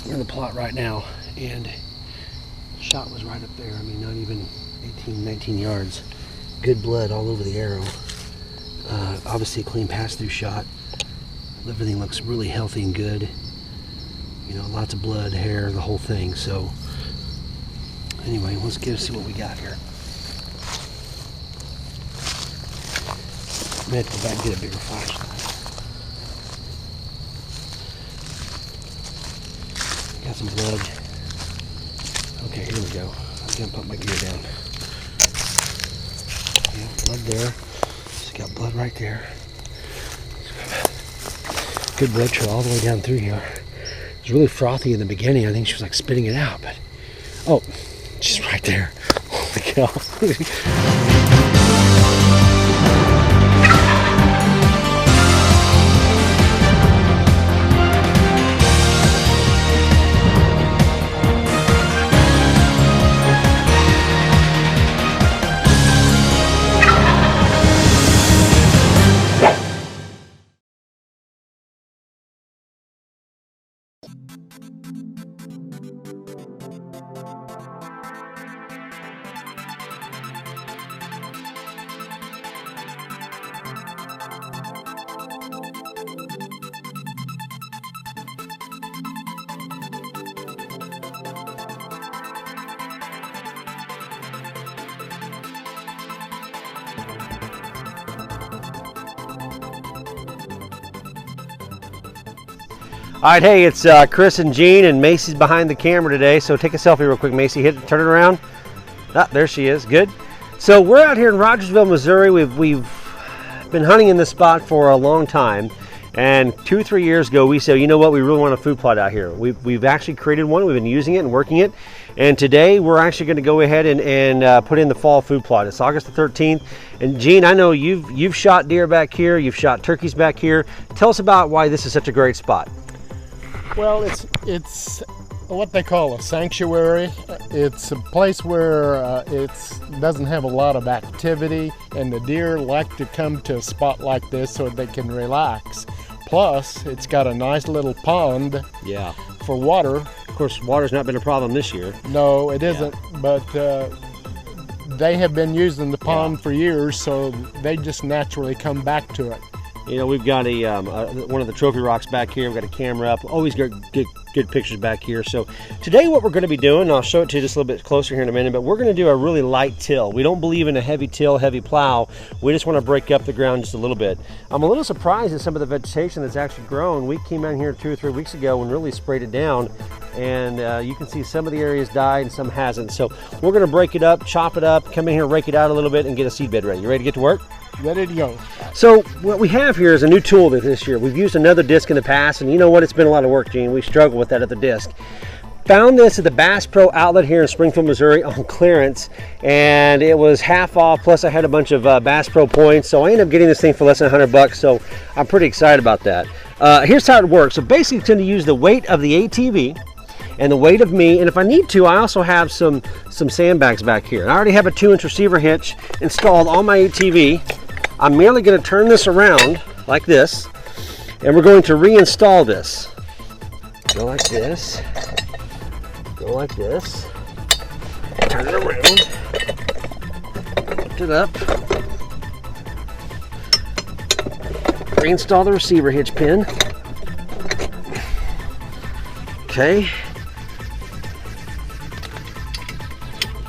We're in the plot right now, and the shot was right up there. I mean, not even 18, 19 yards. Good blood all over the arrow. Obviously a clean pass-through shot. Everything looks really healthy and good. You know, lots of blood, hair, the whole thing. So anyway, let's see what we got here. I'm gonna have to go back and get a bigger flashlight. Got some blood. Okay, here we go. I'm gonna put my gear down. Yeah, blood there. Just got blood right there. Good blood trail all the way down through here. It was really frothy in the beginning. I think she was like spitting it out, but oh, she's right there. Holy cow. All right, hey, it's Chris and Jean, and Macy's behind the camera today. So take a selfie real quick, Macy. Turn it around. Ah, there she is. Good. So we're out here in Rogersville, Missouri. We've been hunting in this spot for a long time, and 2 or 3 years ago we said, you know what, we really want a food plot out here. We've actually created one. We've been using it and working it, and today we're actually going to go ahead and put in the fall food plot. It's August the 13th, and Jean, I know you've shot deer back here. You've shot turkeys back here. Tell us about why this is such a great spot. Well, it's what they call a sanctuary. It's a place where it doesn't have a lot of activity, and the deer like to come to a spot like this so they can relax. Plus, it's got a nice little pond for water. Of course, water's not been a problem this year. No, it isn't, but they have been using the pond for years, so they just naturally come back to it. You know, we've got one of the trophy rocks back here. We've got a camera up. Always get good pictures back here. So today what we're going to be doing, I'll show it to you just a little bit closer here in a minute, but we're going to do a really light till. We don't believe in a heavy till, heavy plow. We just want to break up the ground just a little bit. I'm a little surprised at some of the vegetation that's actually grown. We came out here 2 or 3 weeks ago and really sprayed it down, and you can see some of the areas died and some hasn't. So we're going to break it up, chop it up, come in here, rake it out a little bit, and get a seed bed ready. You ready to get to work? Ready to go. So what we have here is a new tool this year. We've used another disc in the past, and you know what? It's been a lot of work, Gene. We struggled with that at the disc. Found this at the Bass Pro outlet here in Springfield, Missouri on clearance, and it was half off, plus I had a bunch of Bass Pro points, so I ended up getting this thing for less than $100, so I'm pretty excited about that. Here's how it works. So basically it's going to use the weight of the ATV and the weight of me, and if I need to, I also have some sandbags back here. And I already have a 2-inch receiver hitch installed on my ATV. I'm merely going to turn this around like this, and we're going to reinstall this. Go like this, go like this, turn it around, lift it up, reinstall the receiver hitch pin. Okay.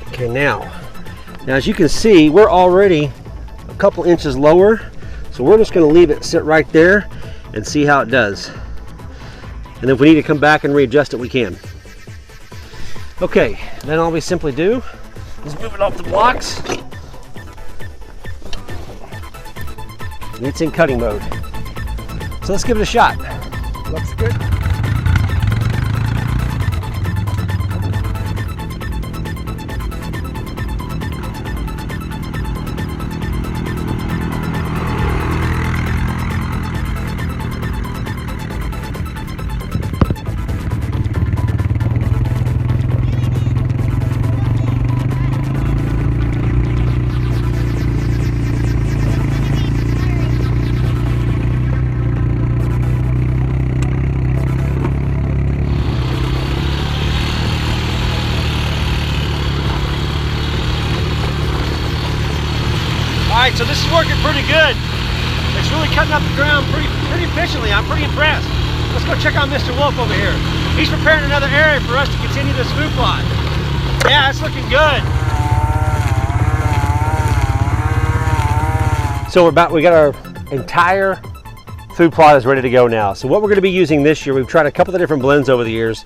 Okay, now as you can see, we're already a couple inches lower, so we're just going to leave it sit right there and see how it does. And if we need to come back and readjust it, we can. Okay, then all we simply do is move it off the blocks, and it's in cutting mode. So let's give it a shot. Looks good. right, so this is working pretty good. It's really cutting up the ground pretty efficiently. I'm pretty impressed. Let's go check on Mr. Wolf over here. He's preparing another area for us to continue this food plot. Yeah, it's looking good. So we got our entire food plot is ready to go now. So what we're going to be using this year, we've tried a couple of different blends over the years.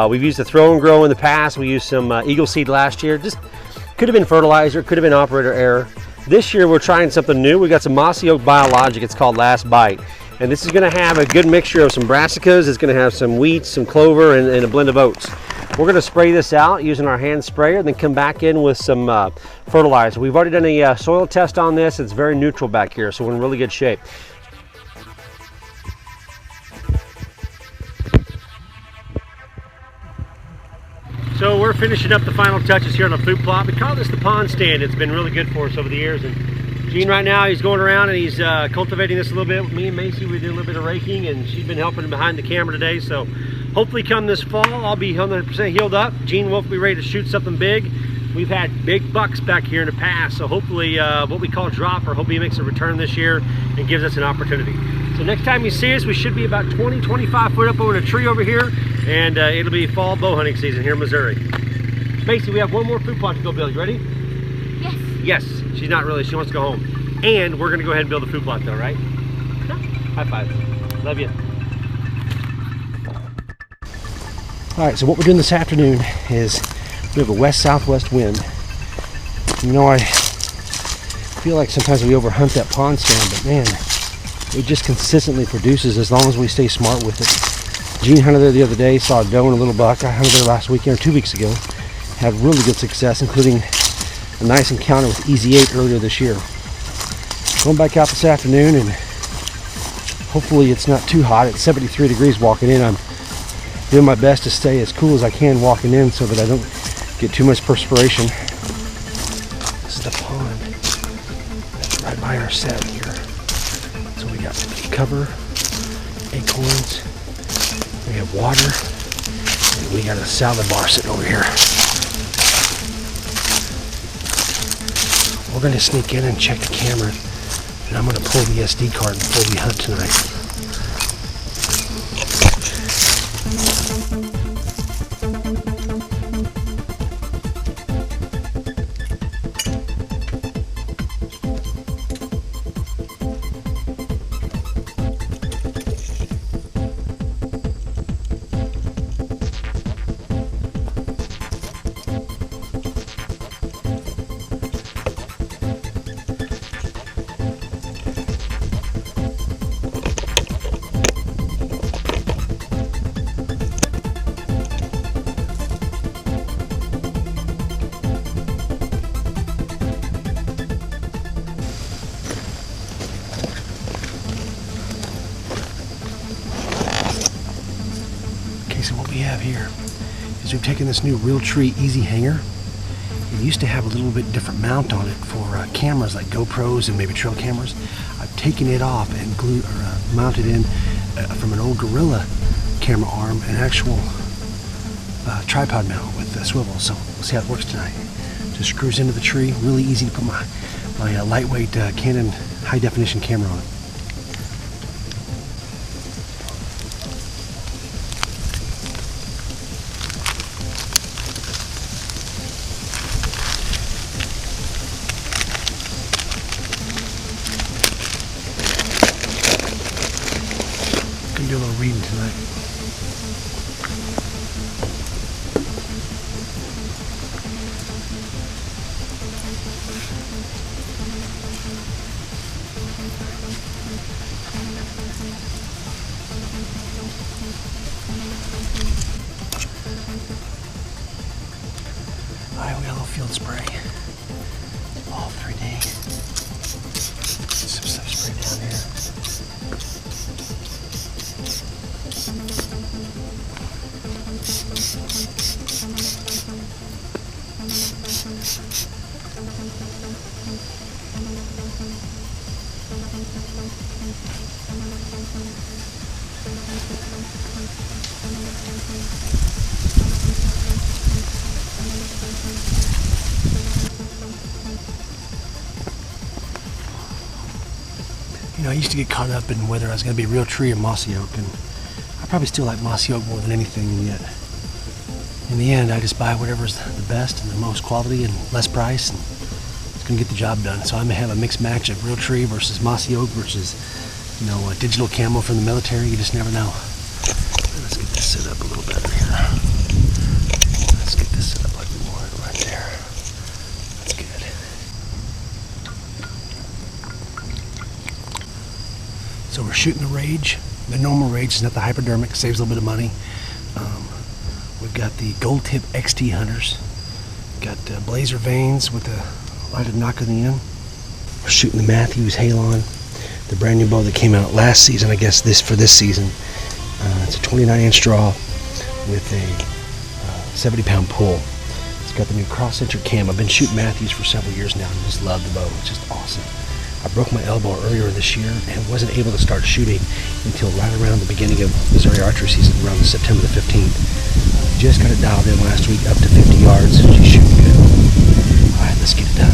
We've used the Throw and Grow in the past. We used some Eagle Seed last year. Just could have been fertilizer, could have been operator error. This year we're trying something new. We got some Mossy Oak Biologic. It's called Last Bite. And this is going to have a good mixture of some brassicas. It's going to have some wheat, some clover, and a blend of oats. We're going to spray this out using our hand sprayer, then come back in with some fertilizer. We've already done a soil test on this. It's very neutral back here, so we're in really good shape. So we're finishing up the final touches here on the food plot. We call this the pond stand. It's been really good for us over the years. And Gene right now, he's going around and he's cultivating this a little bit. Me and Macy, we did a little bit of raking, and she's been helping behind the camera today. So hopefully come this fall, I'll be 100% healed up. Gene will be ready to shoot something big. We've had big bucks back here in the past, so hopefully what we call dropper, hope he makes a return this year and gives us an opportunity. So next time you see us, we should be about 20-25 foot up over a tree over here, and it'll be fall bow hunting season here in Missouri. Macy, we have one more food plot to go build. You ready? Yes. Yes. She's not really. She wants to go home. And we're going to go ahead and build a food plot though, right? Sure. High five. Love you. All right, so what we're doing this afternoon is we have a west-southwest wind. You know, I feel like sometimes we overhunt that pond stand, but man, it just consistently produces as long as we stay smart with it. Gene hunted there the other day, saw a doe and a little buck. I hunted there last weekend or 2 weeks ago. Had really good success, including a nice encounter with Easy 8 earlier this year. Going back out this afternoon, and hopefully it's not too hot. It's 73 degrees walking in. I'm doing my best to stay as cool as I can walking in so that I don't get too much perspiration. This is the pond that's right by our set here. So we got cover, acorns, we have water, and we got a salad bar sitting over here. We're going to sneak in and check the camera, and I'm going to pull the SD card before we hunt tonight. So what we have here is we've taken this new Realtree Easy Hanger. It used to have a little bit different mount on it for cameras like GoPros and maybe trail cameras. I've taken it off and glued or mounted in from an old Gorilla camera arm an actual tripod mount with a swivel. So we'll see how it works tonight. Just screws into the tree. Really easy to put my lightweight Canon high definition camera on it. Do a little reading tonight. Alright, we got a little field spray. All 3D. Some stuff sprayed down here. You know, I used to get caught up in whether I was going to be real tree or mossy oak, and I probably still like mossy oak more than anything, and yet in the end I just buy whatever's the best and the most quality and less price, and it's going to get the job done. So I may have a mixed match of real tree versus mossy oak versus, you know, a digital camo from the military. You just never know. Let's get this set up a little better here. Let's get this set up like we want it right there. That's good. So we're shooting the Rage. The normal Rage is not the hypodermic, saves a little bit of money. We've got the Gold Tip XT Hunters. Got Blazer Vanes with a lighted knock on the end. We're shooting the Mathews Halon, the brand new bow that came out last season, I guess for this season. It's a 29-inch draw with a 70-pound pull. It's got the new cross-center cam. I've been shooting Mathews for several years now and just love the bow. It's just awesome. I broke my elbow earlier this year and wasn't able to start shooting until right around the beginning of Missouri archery season, around September the 15th. Just got it dialed in last week, up to 50 yards. She's shooting good. All right, let's get it done.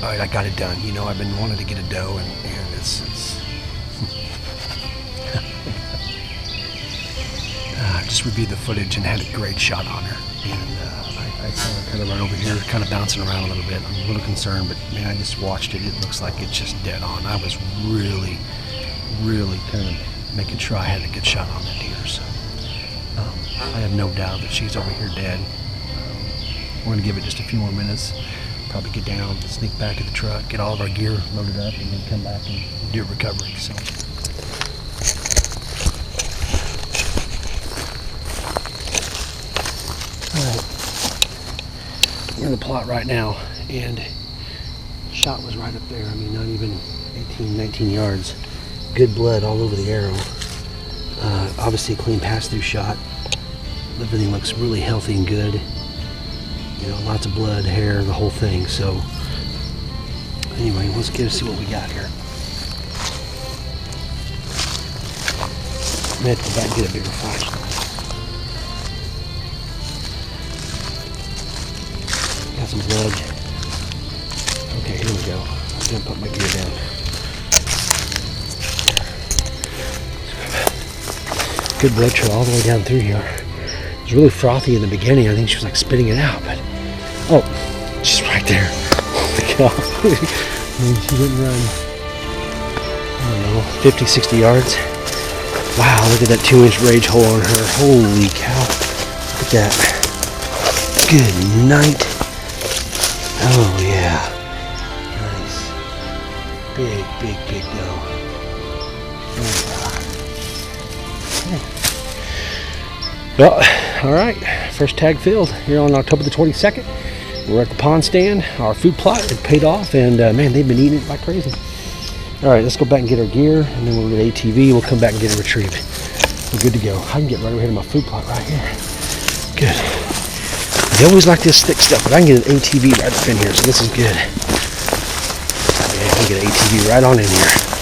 All right, I got it done. You know, I've been wanting to get a doe, and it's I just reviewed the footage and had a great shot on her. And I saw her kind of run over here, kind of bouncing around a little bit. I'm a little concerned, but man, I just watched it. It looks like it's just dead on. I was really kind of making sure I had a good shot on that deer. So I have no doubt that she's over here dead. We're going to give it just a few more minutes. Probably get down, sneak back at the truck, get all of our gear loaded up, and then come back and do a recovery. So. Alright, we're in the plot right now, and shot was right up there. I mean, not even 18, 19 yards. Good blood all over the arrow. Obviously a clean pass-through shot. Everything looks really healthy and good. You know, lots of blood, hair, the whole thing. So anyway, let's see what we got here. I'm gonna have to go back and get a bigger flashlight. Got some blood. Okay, here we go. I'm gonna put my gear down. Good blood trail all the way down through here. It was really frothy in the beginning. I think she was like spitting it out, but oh, she's right right there. Holy cow. She didn't run, I don't know, 50, 60 yards. Wow, look at that 2-inch rage hole on her. Holy cow. Look at that. Good night. Oh yeah. Nice. Big, big, big doe. Well, all right. First tag filled here on October the 22nd. We're at the pond stand. Our food plot it paid off, and man, they've been eating it like crazy. All right, let's go back and get our gear, and then we'll get ATV. We'll come back and get it retrieved. We're good to go. I can get right over here to my food plot right here. Good. They always like this thick stuff, but I can get an ATV right up in here, so this is good. Yeah, I can get an ATV right on in here.